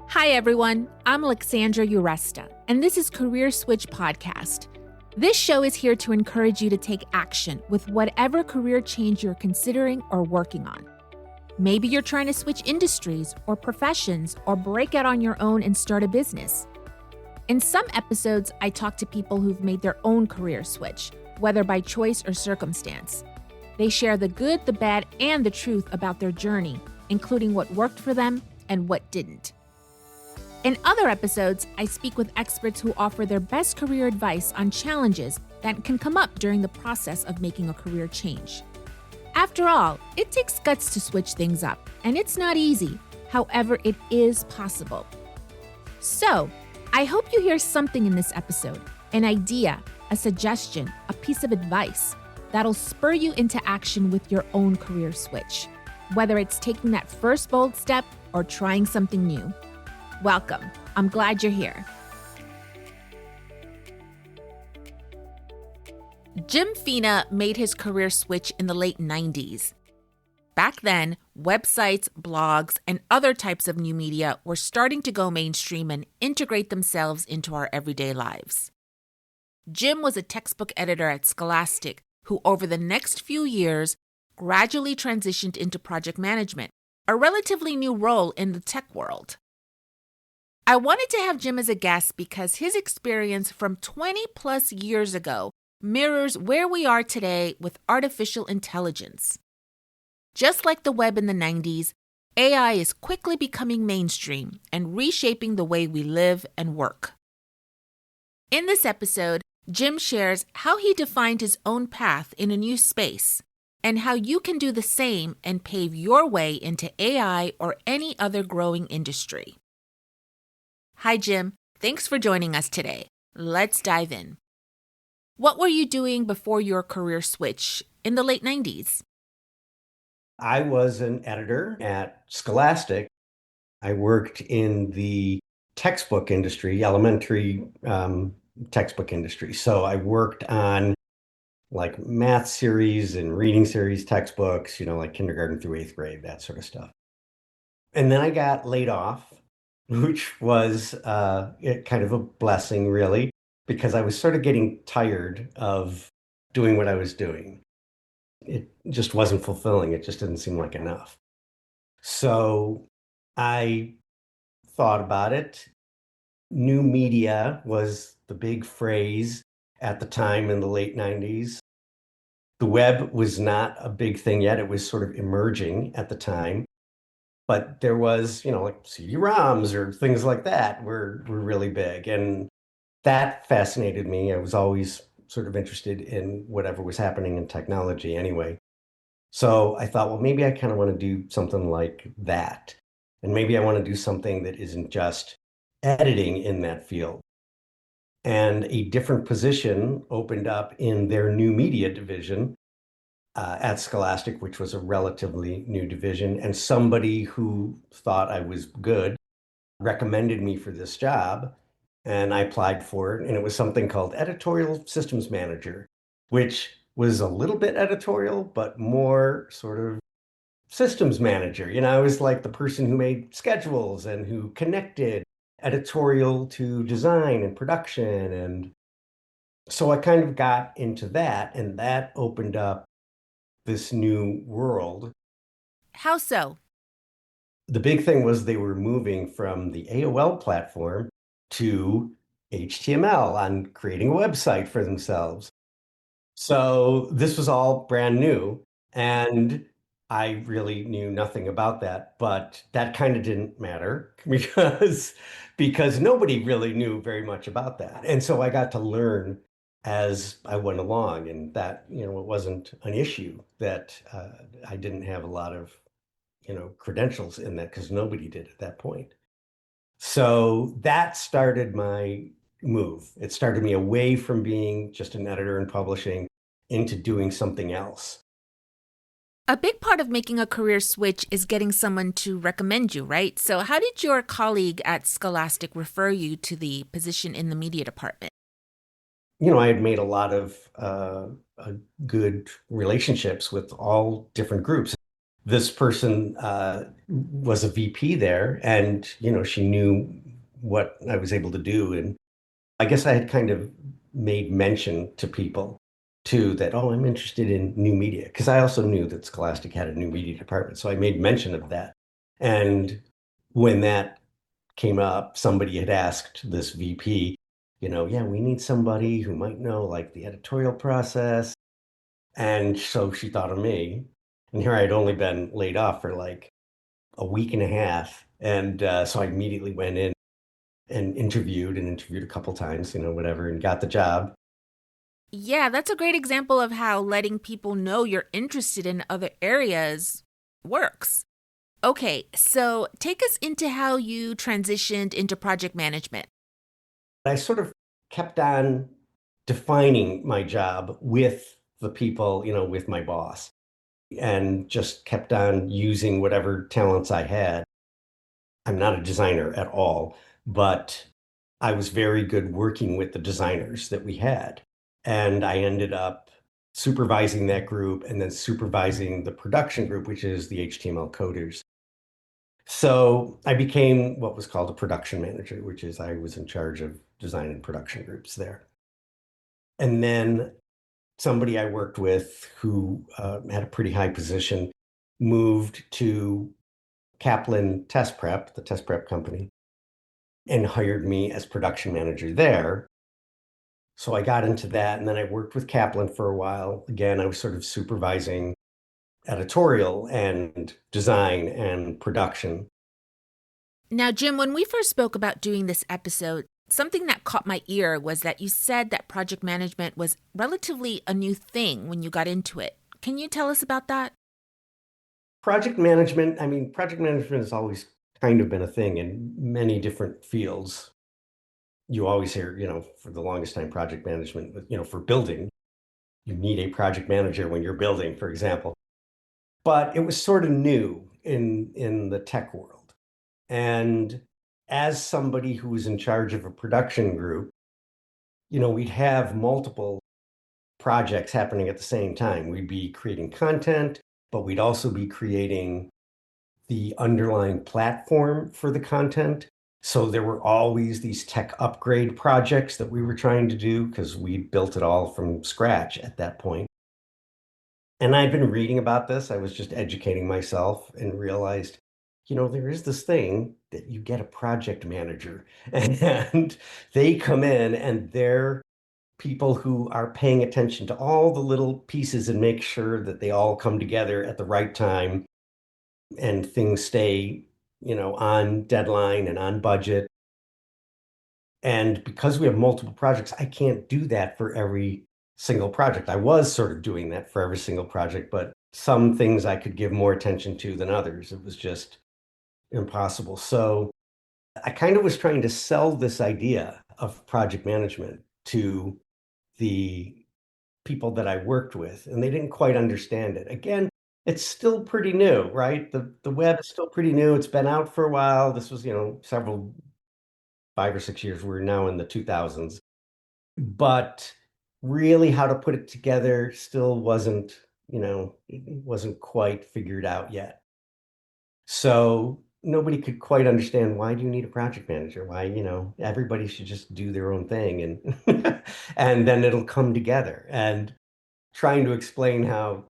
Hi, everyone. I'm Alexandra Uresta, and this is Career Switch Podcast. This show is here to encourage you to take action with whatever career change you're considering or working on. Maybe you're trying to switch industries or professions or break out on your own and start a business. In some episodes, I talk to people who've made their own career switch, whether by choice or circumstance. They share the good, the bad, and the truth about their journey, including what worked for them and what didn't. In other episodes, I speak with experts who offer their best career advice on challenges that can come up during the process of making a career change. After all, it takes guts to switch things up, and it's not easy. However, it is possible. So, I hope you hear something in this episode, an idea, a suggestion, a piece of advice that'll spur you into action with your own career switch, whether it's taking that first bold step or trying something new. Welcome. I'm glad you're here. Jim Fina made his career switch in the late 90s. Back then, websites, blogs, and other types of new media were starting to go mainstream and integrate themselves into our everyday lives. Jim was a textbook editor at Scholastic who, over the next few years, gradually transitioned into project management, a relatively new role in the tech world. I wanted to have Jim as a guest because his experience from 20 plus years ago mirrors where we are today with artificial intelligence. Just like the web in the 90s, AI is quickly becoming mainstream and reshaping the way we live and work. In this episode, Jim shares how he defined his own path in a new space and how you can do the same and pave your way into AI or any other growing industry. Hi, Jim. Thanks for joining us today. Let's dive in. What were you doing before your career switch in the late 90s? I was an editor at Scholastic. I worked in the textbook industry, elementary textbook industry. So I worked on like math series and reading series textbooks, like kindergarten through 8th grade, that sort of stuff. And then I got laid off, which was kind of a blessing, really, because I was sort of getting tired of doing what I was doing. It just wasn't fulfilling. It just didn't seem like enough. So I thought about it. New media was the big phrase at the time in the late 90s. The web was not a big thing yet. It was sort of emerging at the time. But there was, like CD-ROMs or things like that were really big. And that fascinated me. I was always sort of interested in whatever was happening in technology anyway. So I thought, well, maybe I kind of want to do something like that. And maybe I want to do something that isn't just editing in that field. And a different position opened up in their new media division at Scholastic, which was a relatively new division, and somebody who thought I was good recommended me for this job, and I applied for it, and it was something called Editorial Systems Manager, which was a little bit editorial, but more sort of systems manager. I was like the person who made schedules and who connected editorial to design and production, and so I kind of got into that, and that opened up this new world. How so? The big thing was they were moving from the AOL platform to HTML on creating a website for themselves. So this was all brand new, and I really knew nothing about that, but that kind of didn't matter because nobody really knew very much about that. And so I got to learn as I went along, and that, it wasn't an issue that I didn't have a lot of, credentials in that because nobody did at that point. So that started my move. It started me away from being just an editor and publishing into doing something else. A big part of making a career switch is getting someone to recommend you, right? So how did your colleague at Scholastic refer you to the position in the media department? I had made a lot of good relationships with all different groups. this person was a VP there, and she knew what I was able to do, and I guess I had kind of made mention to people too that, oh, I'm interested in new media, because I also knew that Scholastic had a new media department, so I made mention of that. And when that came up, somebody had asked this VP, yeah, we need somebody who might know like the editorial process. And so she thought of me. And here I had only been laid off for like a week and a half. And so I immediately went in and interviewed a couple times, whatever, and got the job. Yeah, that's a great example of how letting people know you're interested in other areas works. Okay, so take us into how you transitioned into project management. I sort of kept on defining my job with the people, with my boss, and just kept on using whatever talents I had. I'm not a designer at all, but I was very good working with the designers that we had. And I ended up supervising that group and then supervising the production group, which is the HTML coders. So I became what was called a production manager, which is I was in charge of design and production groups there. And then somebody I worked with who had a pretty high position moved to Kaplan Test Prep, the test prep company, and hired me as production manager there. So I got into that, and then I worked with Kaplan for a while. Again, I was sort of supervising editorial and design and production. Now, Jim, when we first spoke about doing this episode, something that caught my ear was that you said that project management was relatively a new thing when you got into it. Can you tell us about that? Project management has always kind of been a thing in many different fields. You always hear, for the longest time, project management, for building, you need a project manager when you're building, for example. But it was sort of new in the tech world. And as somebody who was in charge of a production group, we'd have multiple projects happening at the same time. We'd be creating content, but we'd also be creating the underlying platform for the content. So there were always these tech upgrade projects that we were trying to do because we built it all from scratch at that point. And I'd been reading about this. I was just educating myself and realized, there is this thing that you get a project manager and they come in and they're people who are paying attention to all the little pieces and make sure that they all come together at the right time and things stay, on deadline and on budget. And because we have multiple projects, I can't do that for every single project. I was sort of doing that for every single project, but some things I could give more attention to than others. It was just impossible. So I kind of was trying to sell this idea of project management to the people that I worked with, and they didn't quite understand it. Again, it's still pretty new, right? The web is still pretty new. It's been out for a while. This was, several 5 or 6 years. We're now in the 2000s. But really how to put it together still wasn't, it wasn't quite figured out yet. So nobody could quite understand, why do you need a project manager? Why, everybody should just do their own thing and and then it'll come together. And trying to explain how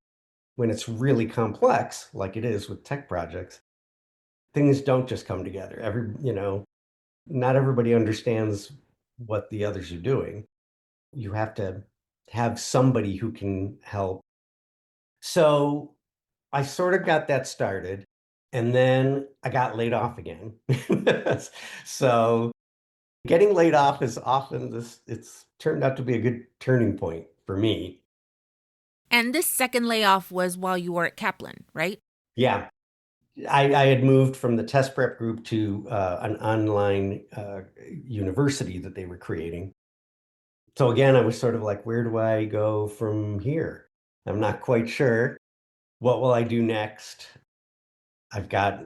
when it's really complex, like it is with tech projects, things don't just come together. Not everybody understands what the others are doing. You have to have somebody who can help. So I sort of got that started, and then I got laid off again. So getting laid off is often it's turned out to be a good turning point for me. And this second layoff was while you were at Kaplan, right? Yeah. I had moved from the test prep group to an online university that they were creating. So again, I was sort of like, where do I go from here? I'm not quite sure. What will I do next? I've got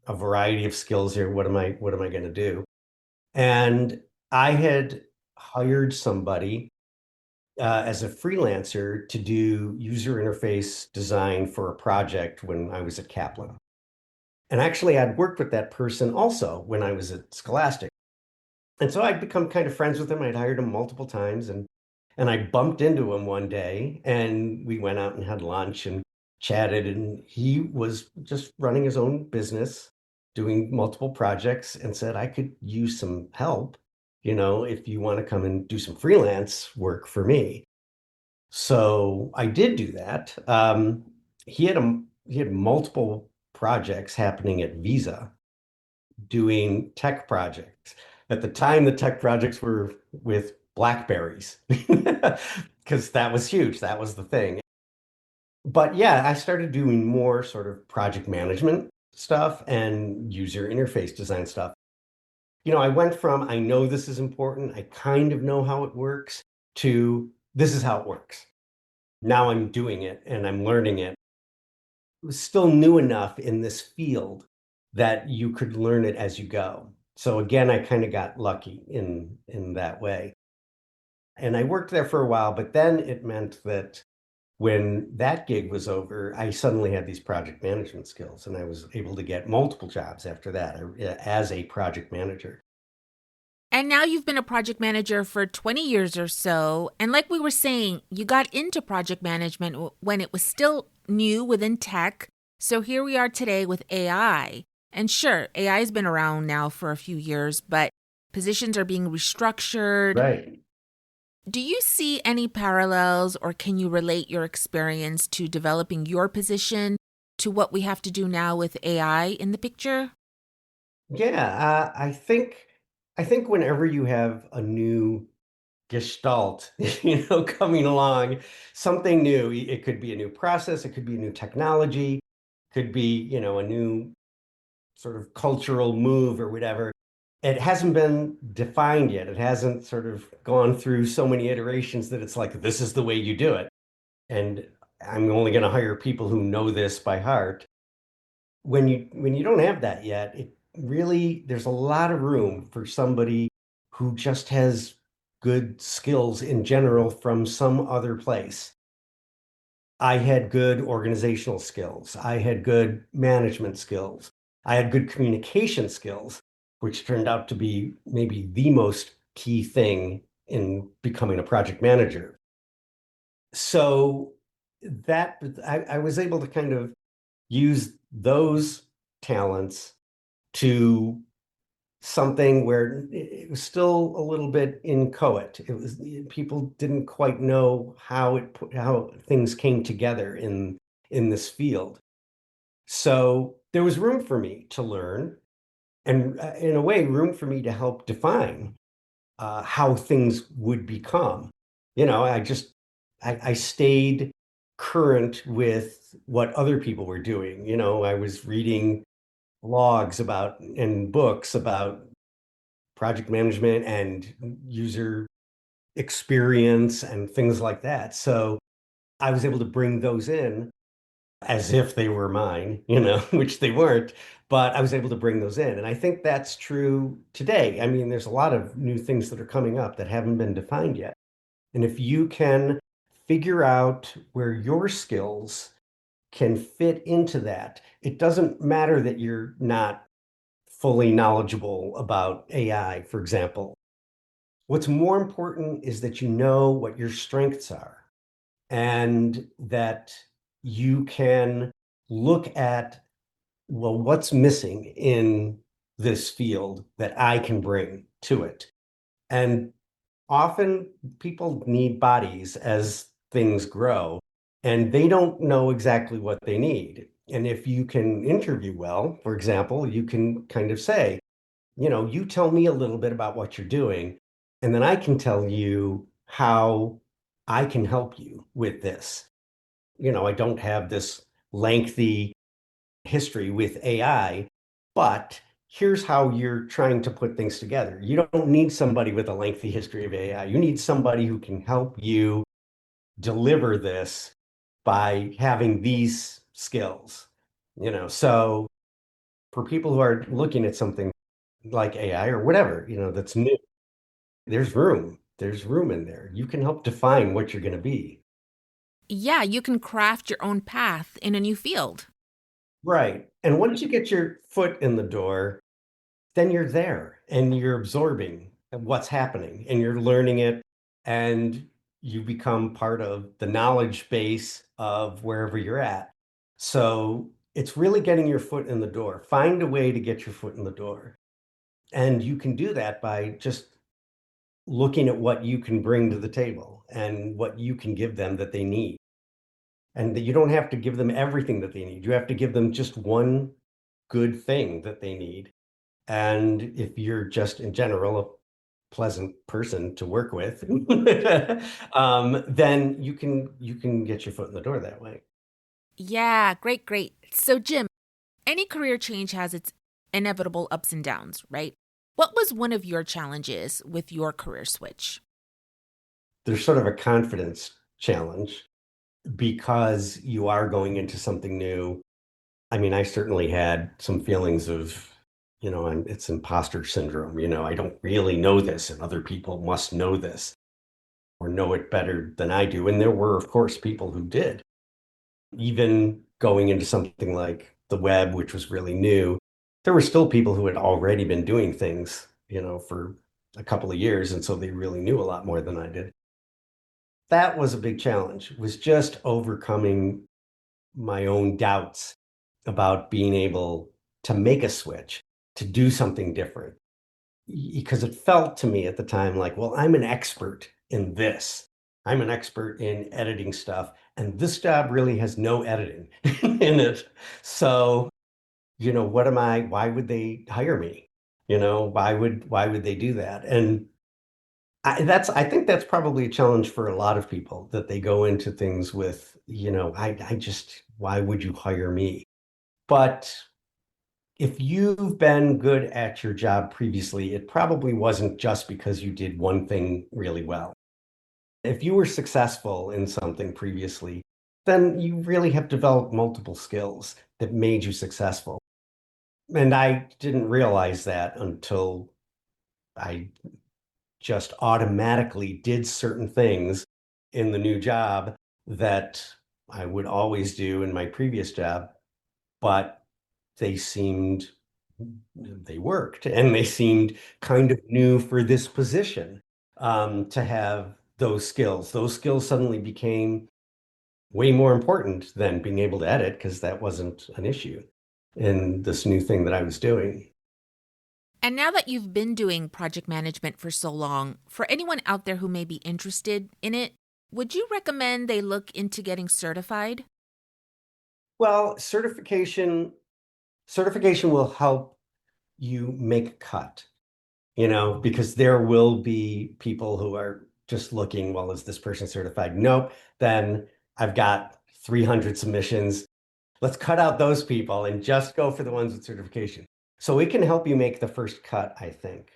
a variety of skills here. What am I going to do? And I had hired somebody as a freelancer to do user interface design for a project when I was at Kaplan. And actually, I'd worked with that person also when I was at Scholastic. And so I'd become kind of friends with him. I'd hired him multiple times and I bumped into him one day and we went out and had lunch and chatted and he was just running his own business, doing multiple projects and said I could use some help, if you want to come and do some freelance work for me. So I did do that. He had multiple projects happening at Visa doing tech projects. At the time, the tech projects were with Blackberries because that was huge. That was the thing. But yeah, I started doing more sort of project management stuff and user interface design stuff. I went from I know this is important, I kind of know how it works, to this is how it works. Now I'm doing it and I'm learning it. It was still new enough in this field that you could learn it as you go. So again, I kind of got lucky in that way. And I worked there for a while, but then it meant that when that gig was over, I suddenly had these project management skills and I was able to get multiple jobs after that as a project manager. And now you've been a project manager for 20 years or so. And like we were saying, you got into project management when it was still new within tech. So here we are today with AI. And sure, AI has been around now for a few years, but positions are being restructured. Right. Do you see any parallels or can you relate your experience to developing your position to what we have to do now with AI in the picture? Yeah, I think whenever you have a new gestalt, coming along, something new. It could be a new process, it could be a new technology, could be, a new sort of cultural move or whatever. It hasn't been defined yet. It hasn't sort of gone through so many iterations that it's like, this is the way you do it. And I'm only going to hire people who know this by heart. When you don't have that yet, it really there's a lot of room for somebody who just has good skills in general from some other place. I had good organizational skills. I had good management skills. I had good communication skills, which turned out to be maybe the most key thing in becoming a project manager. So that I was able to kind of use those talents to something where it was still a little bit inchoate. It was people didn't quite know how things came together in this field. So there was room for me to learn, and in a way, room for me to help define how things would become. I stayed current with what other people were doing. I was reading blogs about and books about project management and user experience and things like that. So I was able to bring those in as if they were mine, which they weren't, but I was able to bring those in. And I think that's true today. I mean, there's a lot of new things that are coming up that haven't been defined yet. And if you can figure out where your skills can fit into that, it doesn't matter that you're not fully knowledgeable about AI, for example. What's more important is that you know what your strengths are and that you can look at, well, what's missing in this field that I can bring to it. And often people need bodies as things grow, and they don't know exactly what they need. And if you can interview well, for example, you can kind of say, you tell me a little bit about what you're doing, and then I can tell you how I can help you with this. I don't have this lengthy history with AI, but here's how you're trying to put things together. You don't need somebody with a lengthy history of AI. You need somebody who can help you deliver this by having these skills. So for people who are looking at something like AI or whatever, that's new, there's room. there's room in there. You can help define what you're going to be. Yeah, you can craft your own path in a new field. Right. And once you get your foot in the door, then you're there and you're absorbing what's happening and you're learning it and you become part of the knowledge base of wherever you're at. So it's really getting your foot in the door. Find a way to get your foot in the door. And you can do that by just looking at what you can bring to the table and what you can give them that they need. And that you don't have to give them everything that they need. You have to give them just one good thing that they need. And if you're just in general a pleasant person to work with, then you can get your foot in the door that way. Yeah, great, great. So, Jim, any career change has its inevitable ups and downs, right? What was one of your challenges with your career switch? There's sort of a confidence challenge because you are going into something new. I mean, I certainly had some feelings of, it's imposter syndrome. I don't really know this, and other people must know this or know it better than I do. And there were, of course, people who did. Even going into something like the web, which was really new, there were still people who had already been doing things, for a couple of years. And so they really knew a lot more than I did. That was a big challenge, was just overcoming my own doubts about being able to make a switch, to do something different. Because it felt to me at the time like, well, I'm an expert in this. I'm an expert in editing stuff, and this job really has no editing in it. So, why would they hire me? Why would they do that? And I think that's probably a challenge for a lot of people that they go into things with, why would you hire me? But if you've been good at your job previously, it probably wasn't just because you did one thing really well. If you were successful in something previously, then you really have developed multiple skills that made you successful. And I didn't realize that until I just automatically did certain things in the new job that I would always do in my previous job, but they seemed they worked and they seemed kind of new for this position, to have those skills. Those skills suddenly became way more important than being able to edit because that wasn't an issue in this new thing that I was doing. And now that you've been doing project management for so long, for anyone out there who may be interested in it, would you recommend they look into getting certified? Well, certification will help you make a cut, because there will be people who are just looking, well, is this person certified? Nope. Then I've got 300 submissions. Let's cut out those people and just go for the ones with certification. So it can help you make the first cut, I think.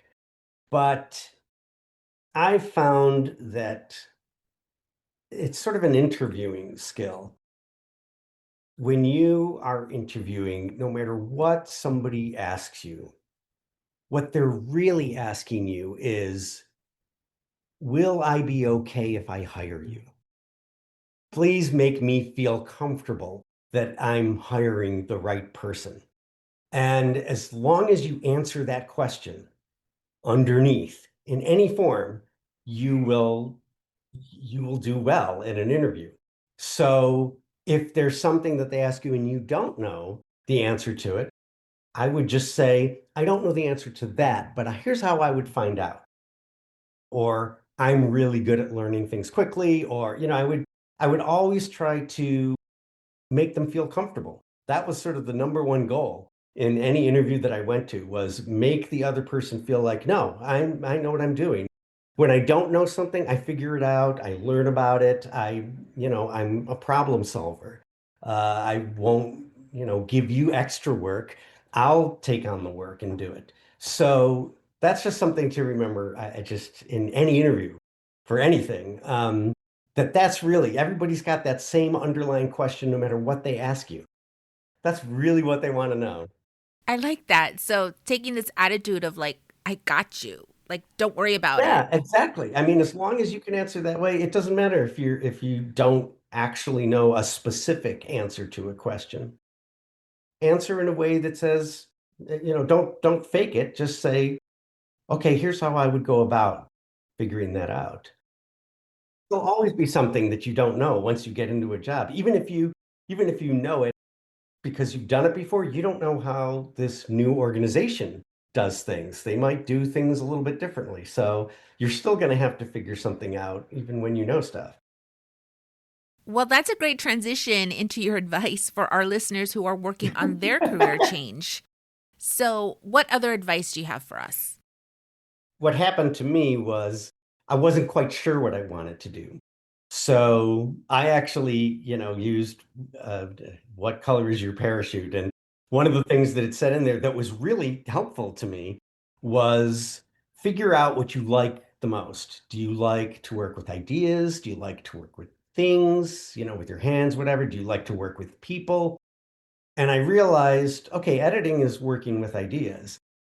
But I found that it's sort of an interviewing skill. When you are interviewing, no matter what somebody asks you, what they're really asking you is, will I be okay if I hire you? Please make me feel comfortable that I'm hiring the right person. And as long as you answer that question underneath in any form, you will you will do well in an interview. So if there's something that they ask you and you don't know the answer to it, I would just say, I don't know the answer to that, but here's how I would find out. Or I'm really good at learning things quickly, or I would always try to make them feel comfortable. That was sort of the number one goal in any interview that I went to, was make the other person feel like, no, I know what I'm doing. When I don't know something, I figure it out, I learn about it. I'm a problem solver. I won't, give you extra work. I'll take on the work and do it. So that's just something to remember. I just, in any interview for anything, that's really, everybody's got that same underlying question no matter what they ask you. That's really what they want to know. I like that. So, taking this attitude of like, I got you. Like, don't worry about it. Yeah, exactly. I mean, as long as you can answer that way, it doesn't matter if you don't actually know a specific answer to a question. Answer in a way that says, don't fake it. Just say, okay, here's how I would go about figuring that out. There'll always be something that you don't know once you get into a job. Even if you know it because you've done it before, you don't know how this new organization does things. They might do things a little bit differently. So you're still going to have to figure something out even when you know stuff. Well, that's a great transition into your advice for our listeners who are working on their career change. So, what other advice do you have for us? What happened to me was I wasn't quite sure what I wanted to do. So I actually, used uh, what color is your parachute? And one of the things that it said in there that was really helpful to me was figure out what you like the most. Do you like to work with ideas? Do you like to work with things, with your hands, whatever? Do you like to work with people? And I realized, okay, editing is working with ideas,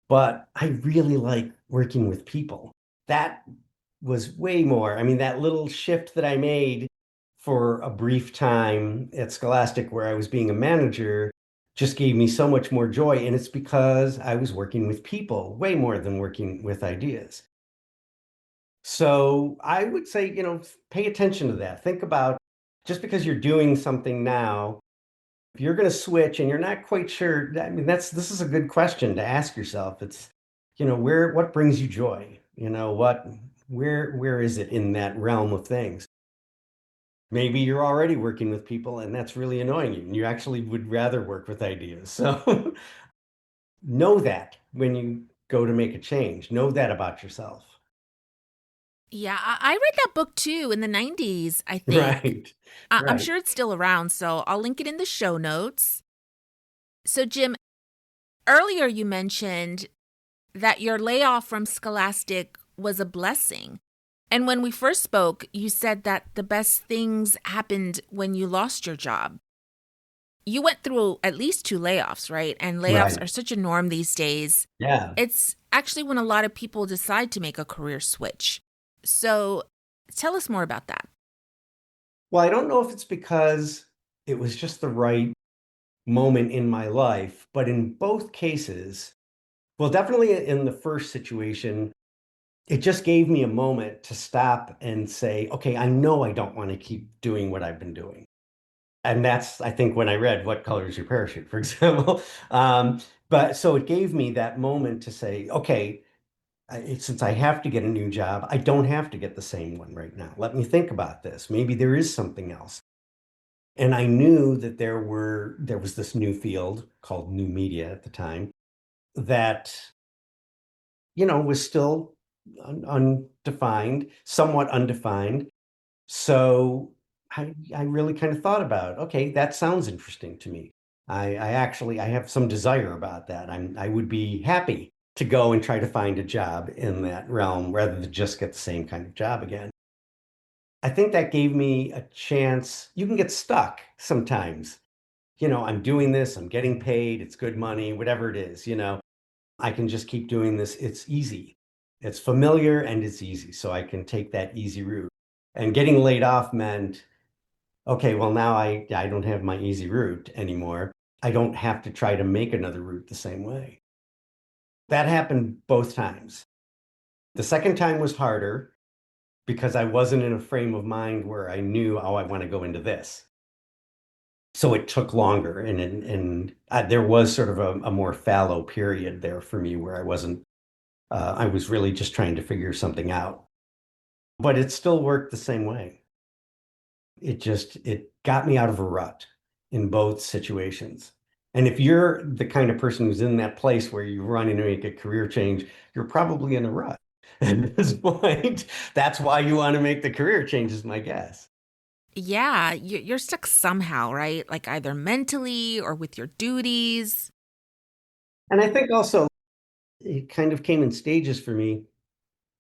but I really like working with people. That was way more. I mean, that little shift that I made for a brief time at Scholastic where I was being a manager just gave me so much more joy. And it's because I was working with people way more than working with ideas. So I would say, pay attention to that. Think about just because you're doing something now, if you're going to switch and you're not quite sure, I mean, this is a good question to ask yourself. It's, what brings you joy? Where is it in that realm of things? Maybe you're already working with people and that's really annoying you, and you actually would rather work with ideas. So know that when you go to make a change, know that about yourself. Yeah, I read that book too in the 90s, I think. Right. I'm Right. sure it's still around, so I'll link it in the show notes. So, Jim, earlier you mentioned that your layoff from Scholastic was a blessing. And when we first spoke, you said that the best things happened when you lost your job. You went through at least two layoffs, right? And layoffs Right. are such a norm these days. Yeah. It's actually when a lot of people decide to make a career switch. So tell us more about that. Well, I don't know if it's because it was just the right moment in my life, but in both cases, well, definitely in the first situation, it just gave me a moment to stop and say, okay, I know I don't want to keep doing what I've been doing. And that's, I think, when I read What Color is Your Parachute, for example. But so it gave me that moment to say, okay, since I have to get a new job, I don't have to get the same one right now. Let me think about this. Maybe there is something else. And I knew that there was this new field called new media at the time that, was still undefined, somewhat undefined. So I really kind of thought about, okay, that sounds interesting to me. I have some desire about that. I would be happy to go and try to find a job in that realm rather than just get the same kind of job again. I think that gave me a chance. You can get stuck sometimes. I'm doing this, I'm getting paid, it's good money, whatever it is, I can just keep doing this. It's easy. It's familiar and it's easy. So I can take that easy route. And getting laid off meant, okay, well, now I don't have my easy route anymore. I don't have to try to make another route the same way. That happened both times. The second time was harder because I wasn't in a frame of mind where I knew, oh, I want to go into this. So it took longer, and there was sort of a more fallow period there for me where I was really just trying to figure something out. But it still worked the same way. It got me out of a rut in both situations. And if you're the kind of person who's in that place where you're running to make a career change, you're probably in a rut at this point. That's why you want to make the career change, is my guess. Yeah, you're stuck somehow, right? Like either mentally or with your duties. And I think also it kind of came in stages for me.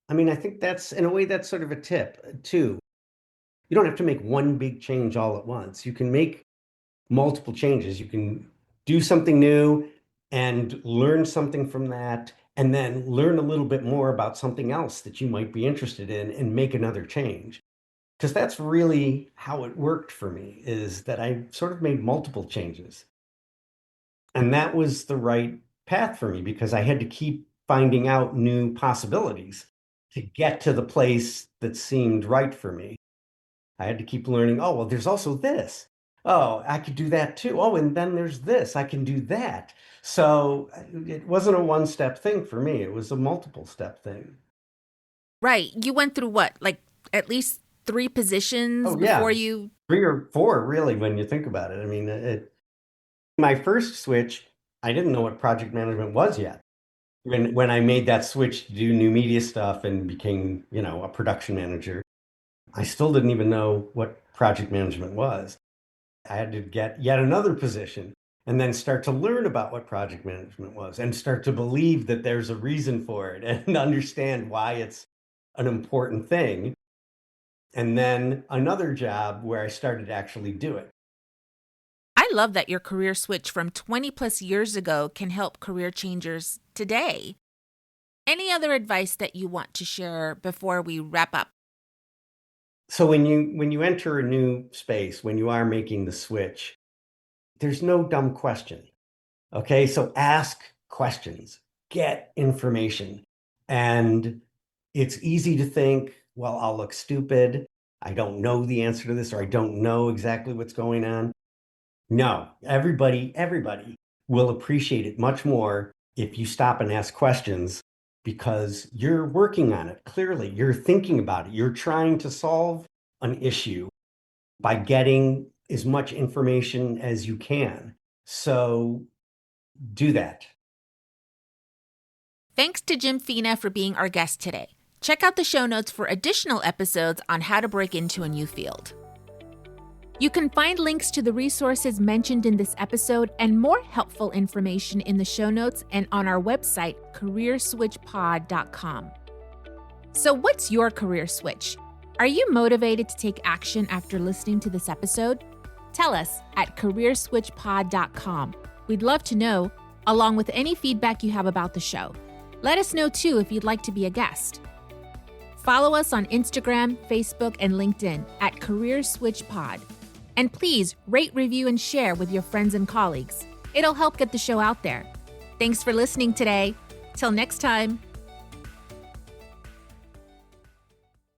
I mean, I think that's in a way that's sort of a tip too. You don't have to make one big change all at once. You can make multiple changes. You can do something new and learn something from that and then learn a little bit more about something else that you might be interested in and make another change. Because that's really how it worked for me, is that I sort of made multiple changes. And that was the right path for me because I had to keep finding out new possibilities to get to the place that seemed right for me. I had to keep learning, oh, well, there's also this. Oh, I could do that too. Oh, and then there's this. I can do that. So it wasn't a one-step thing for me. It was a multiple step thing. Right. You went through what, like at least three positions Oh, yeah. before you. 3 or 4, really, when you think about it. I mean, my first switch, I didn't know what project management was yet. When I made that switch to do new media stuff and became, a production manager, I still didn't even know what project management was. I had to get yet another position and then start to learn about what project management was and start to believe that there's a reason for it and understand why it's an important thing. And then another job where I started to actually do it. I love that your career switch from 20 plus years ago can help career changers today. Any other advice that you want to share before we wrap up? So when you enter a new space, when you are making the switch, there's no dumb question. Okay, so ask questions, get information. And it's easy to think, well, I'll look stupid. I don't know the answer to this, or I don't know exactly what's going on. No, everybody will appreciate it much more if you stop and ask questions because you're working on it. Clearly, you're thinking about it. You're trying to solve an issue by getting as much information as you can. So do that. Thanks to Jim Fina for being our guest today. Check out the show notes for additional episodes on how to break into a new field. You can find links to the resources mentioned in this episode and more helpful information in the show notes and on our website, careerswitchpod.com. So what's your career switch? Are you motivated to take action after listening to this episode? Tell us at careerswitchpod.com. We'd love to know, along with any feedback you have about the show. Let us know too if you'd like to be a guest. Follow us on Instagram, Facebook, and LinkedIn at CareerSwitchPod. And please rate, review, and share with your friends and colleagues. It'll help get the show out there. Thanks for listening today. Till next time.